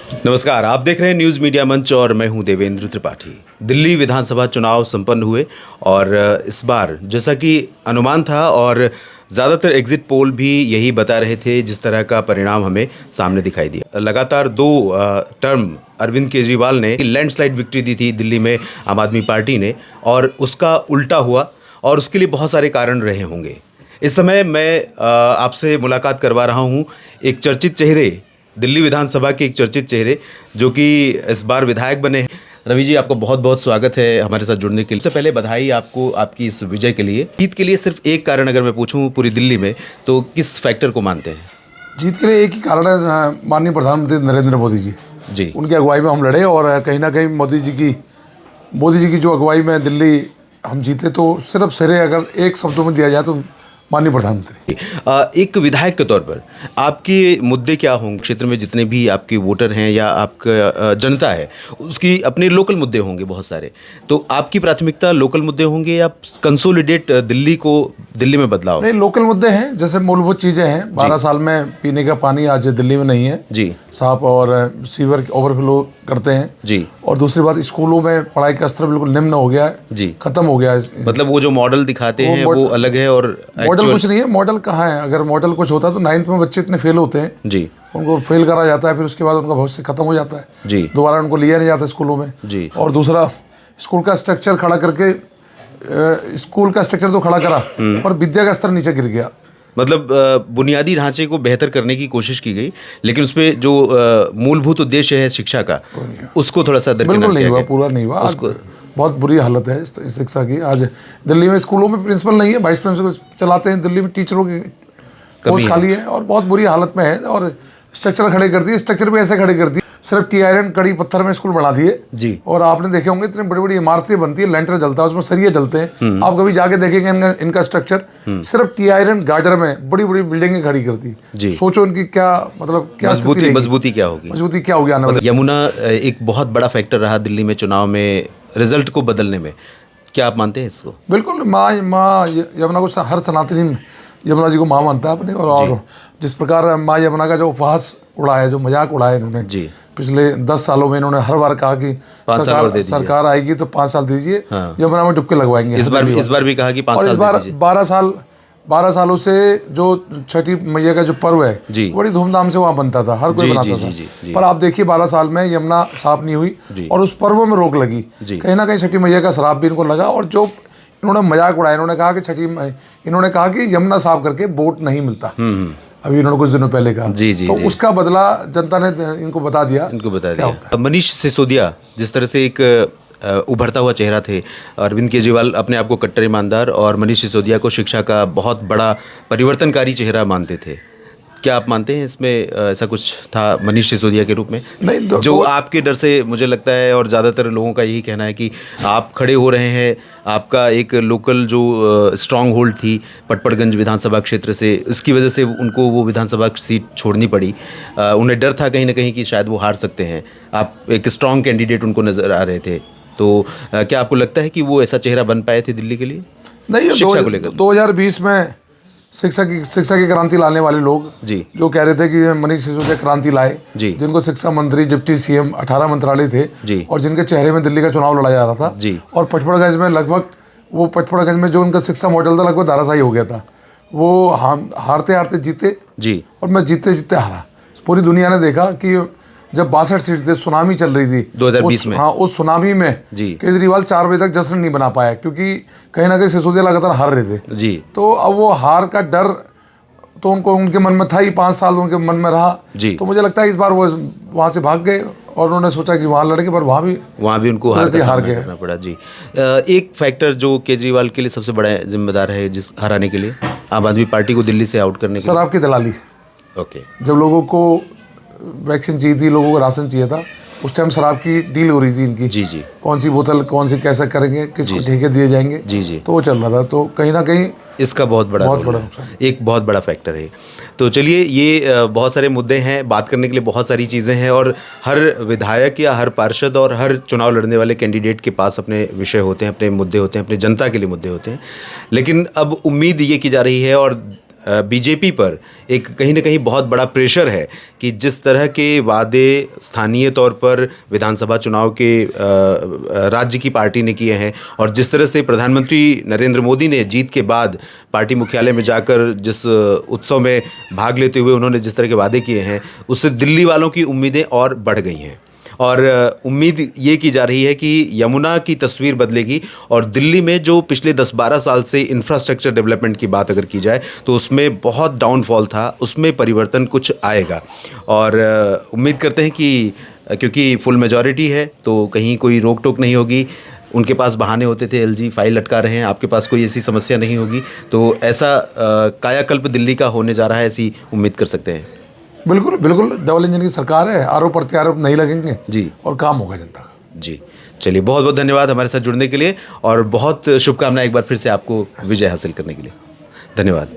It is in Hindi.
नमस्कार, आप देख रहे हैं न्यूज़ मीडिया मंच और मैं हूं देवेंद्र त्रिपाठी। दिल्ली विधानसभा चुनाव संपन्न हुए और इस बार जैसा कि अनुमान था और ज़्यादातर एग्जिट पोल भी यही बता रहे थे, जिस तरह का परिणाम हमें सामने दिखाई दिया। लगातार 2 टर्म अरविंद केजरीवाल ने लैंडस्लाइड विक्ट्री दी थी दिल्ली में आम आदमी पार्टी ने, और उसका उल्टा हुआ और उसके लिए बहुत सारे कारण रहे होंगे। इस समय मैं आपसे मुलाकात करवा रहा हूँ एक चर्चित चेहरे, दिल्ली विधानसभा के एक चर्चित चेहरे जो कि इस बार विधायक बने हैं। रवि जी, आपको बहुत बहुत स्वागत है हमारे साथ जुड़ने के लिए। सबसे पहले बधाई आपको आपकी इस विजय के लिए। जीत के लिए सिर्फ एक कारण अगर मैं पूछूं पूरी दिल्ली में, तो किस फैक्टर को मानते हैं? जीत के लिए एक ही कारण है, माननीय प्रधानमंत्री नरेंद्र मोदी जी। उनकी अगुवाई में हम लड़े और कहीं ना कहीं मोदी जी की जो अगुवाई में दिल्ली हम जीते, तो सिर्फ सिरे अगर एक शब्दों में दिया जाए तो माननीय प्रधानमंत्री। एक विधायक के तौर पर आपके मुद्दे क्या होंगे? क्षेत्र में जितने भी आपके वोटर हैं या आपका जनता है, उसकी अपने लोकल मुद्दे होंगे बहुत सारे, तो आपकी प्राथमिकता लोकल मुद्दे होंगे या कंसोलिडेट दिल्ली में बदलाव? नहीं, लोकल मुद्दे हैं, जैसे मूलभूत चीज़ें हैं। 12 साल में पीने का पानी आज दिल्ली में नहीं है जी, साफ, और सीवर ओवरफ्लो करते हैं जी। और दूसरी बात, स्कूलों में पढ़ाई का स्तर बिल्कुल निम्न हो गया है जी, खत्म हो गया है। मतलब वो जो मॉडल दिखाते हैं वो अलग है और मॉडल कुछ नहीं है। मॉडल कहाँ है? अगर मॉडल कुछ होता तो 9th में बच्चे इतने फेल होते हैं जी, उनको फेल करा जाता है, फिर उसके बाद उनका भविष्य खत्म हो जाता है जी, दोबारा उनको लिया नहीं जाता स्कूलों में जी। और दूसरा, स्कूल का स्ट्रक्चर खड़ा करके स्कूल का स्ट्रक्चर तो खड़ा करा पर विद्या का स्तर नीचे गिर गया। मतलब बुनियादी ढांचे को बेहतर करने की कोशिश की गई, लेकिन उसमें जो मूलभूत उद्देश्य है शिक्षा का, उसको थोड़ा सा बिल्कुल नहीं हुआ, पूरा नहीं हुआ। उसको बहुत बुरी हालत है शिक्षा की। आज दिल्ली में स्कूलों में प्रिंसिपल नहीं है, वाइस प्रिंसिपल चलाते हैं। दिल्ली में टीचरों की पोस्ट खाली है और बहुत बुरी हालत में है। और स्ट्रक्चर खड़े कर दिए, स्ट्रक्चर भी ऐसे खड़े कर दिए, सिर्फ टी आयरन कड़ी पत्थर में स्कूल बढ़ा दिए जी। और आपने देखे होंगे इतनी बड़ी बड़ी इमारतें बनती है, लेंटर जलता है, उसमें सरिये जलते हैं। आप कभी जाके देखेंगे इनका स्ट्रक्चर, सिर्फ टी आयरन गार्डर में बड़ी बड़ी बिल्डिंगें खड़ी करती है। सोचो इनकी क्या मतलब क्या मजबूती क्या होगी, मजबूती क्या होगी आने वाले। यमुना एक बहुत बड़ा फैक्टर रहा दिल्ली में चुनाव में रिजल्ट को बदलने में, क्या आप मानते हैं इसको? बिल्कुल, माँ यमुना को हर सनातनी यमुना जी को माँ मानता है अपने। और जिस प्रकार माँ यमुना का जो उपहास उड़ाया है, जो मजाक उड़ाया इन्होंने जी, पिछले 10 सालों में इन्होंने हर बार कहा कि सरकार आएगी तो 5 साल दीजिए, यमुना में डुबके लगवाएंगे। इस बार भी कहा कि 5 साल दीजिए। 12 सालों से जो छठी मैया का जो पर्व है जी, बड़ी धूमधाम से वहाँ बनता था, हर कोई बनाता था। पर आप देखिए 12 साल में यमुना साफ नहीं हुई और उस पर्व में रोक लगी। कहीं ना कहीं छठी मैया का श्राप भी इनको लगा। और जो इन्होंने मजाक उड़ाया, इन्होंने कहा कि यमुना साफ करके वोट नहीं मिलता। अभी इन्होंने कुछ दिनों पहले कहा जी, तो उसका बदला जनता ने इनको बता दिया। मनीष सिसोदिया जिस तरह से एक उभरता हुआ चेहरा थे, अरविंद केजरीवाल अपने आप को कट्टर ईमानदार और मनीष सिसोदिया को शिक्षा का बहुत बड़ा परिवर्तनकारी चेहरा मानते थे। क्या आप मानते हैं इसमें ऐसा कुछ था मनीष सिसोदिया के रूप में? नहीं, जो आपके डर से मुझे लगता है और ज़्यादातर लोगों का यही कहना है कि आप खड़े हो रहे हैं, आपका एक लोकल जो स्ट्रांग होल्ड थी पटपड़गंज विधानसभा क्षेत्र से, इसकी वजह से उनको वो विधानसभा सीट छोड़नी पड़ी। उन्हें डर था कहीं ना कहीं कि शायद वो हार सकते हैं। आप एक स्ट्रांग कैंडिडेट उनको नज़र आ रहे थे, तो क्या आपको लगता है कि वो ऐसा चेहरा बन पाए थे दिल्ली के लिए? नहीं, शिक्षा को लेकर 2020 में शिक्षा की क्रांति लाने वाले लोग जी, जो कह रहे थे कि मनीष सिसोदिया क्रांति लाए जी, जिनको शिक्षा मंत्री, डिप्टी सीएम, 18 मंत्रालय थे जी, और जिनके चेहरे में दिल्ली का चुनाव लड़ा जा रहा था जी। और पचपड़गंज में पचपड़गंज में जो उनका शिक्षा मॉडल था लगभग धाराशाही हो गया था। वो हारते हारते जीते जी, और मैं जीते जीते हारा। पूरी दुनिया ने देखा कि जब 62 सीट थे, सुनामी चल रही थी 2020 में। हाँ, उस सुनामी में केजरीवाल 4 बजे तक जश्न नहीं बना पाया, क्योंकि कहीं ना कहीं सिसोदिया लगातार हार रहे थे जी। तो अब वो हार का डर तो उनके मन में था ही, 5 साल उनके मन में रहा जी। तो मुझे लगता है इस बार वो वहाँ से भाग गए और उन्होंने सोचा कि वहाँ लड़के, पर वहाँ भी उनको हार करना पड़ा जी। एक फैक्टर जो केजरीवाल के लिए सबसे बड़ा जिम्मेदार है जिस हराने के लिए, आम आदमी पार्टी को दिल्ली से आउट करने के लिए, सर आपकी दलाली। ओके, जब लोगों को वैक्सीन चाहिए थी, लोगों को राशन चाहिए था, उस टाइम शराब की डील हो रही थी इनकी जी जी, कौन सी बोतल कौन सी कैसा करेंगे, किसको ठेके दिए जाएंगे जी जी, तो वो चल रहा था। तो कहीं ना कहीं इसका बहुत बड़ा एक बहुत बड़ा फैक्टर है। तो चलिए, ये बहुत सारे मुद्दे हैं, बात करने के लिए बहुत सारी चीज़ें हैं, और हर विधायक या हर पार्षद और हर चुनाव लड़ने वाले कैंडिडेट के पास अपने विषय होते हैं, अपने मुद्दे होते हैं, अपने जनता के लिए मुद्दे होते हैं। लेकिन अब उम्मीद ये की जा रही है और बीजेपी पर एक कहीं ना कहीं बहुत बड़ा प्रेशर है कि जिस तरह के वादे स्थानीय तौर पर विधानसभा चुनाव के राज्य की पार्टी ने किए हैं और जिस तरह से प्रधानमंत्री नरेंद्र मोदी ने जीत के बाद पार्टी मुख्यालय में जाकर जिस उत्सव में भाग लेते हुए उन्होंने जिस तरह के वादे किए हैं, उससे दिल्ली वालों की उम्मीदें और बढ़ गई हैं और उम्मीद ये की जा रही है कि यमुना की तस्वीर बदलेगी और दिल्ली में जो पिछले 10-12 साल से इंफ्रास्ट्रक्चर डेवलपमेंट की बात अगर की जाए तो उसमें बहुत डाउनफॉल था, उसमें परिवर्तन कुछ आएगा और उम्मीद करते हैं कि क्योंकि फुल मेजॉरिटी है तो कहीं कोई रोक टोक नहीं होगी। उनके पास बहाने होते थे, एलजी फाइल लटका रहे हैं, आपके पास कोई ऐसी समस्या नहीं होगी, तो ऐसा कायाकल्प दिल्ली का होने जा रहा है, ऐसी उम्मीद कर सकते हैं। बिल्कुल बिल्कुल, डबल इंजन की सरकार है, आरोप प्रत्यारोप नहीं लगेंगे जी और काम होगा जनता का। जी, चलिए बहुत बहुत धन्यवाद हमारे साथ जुड़ने के लिए और बहुत शुभकामनाएं एक बार फिर से आपको विजय हासिल करने के लिए। धन्यवाद।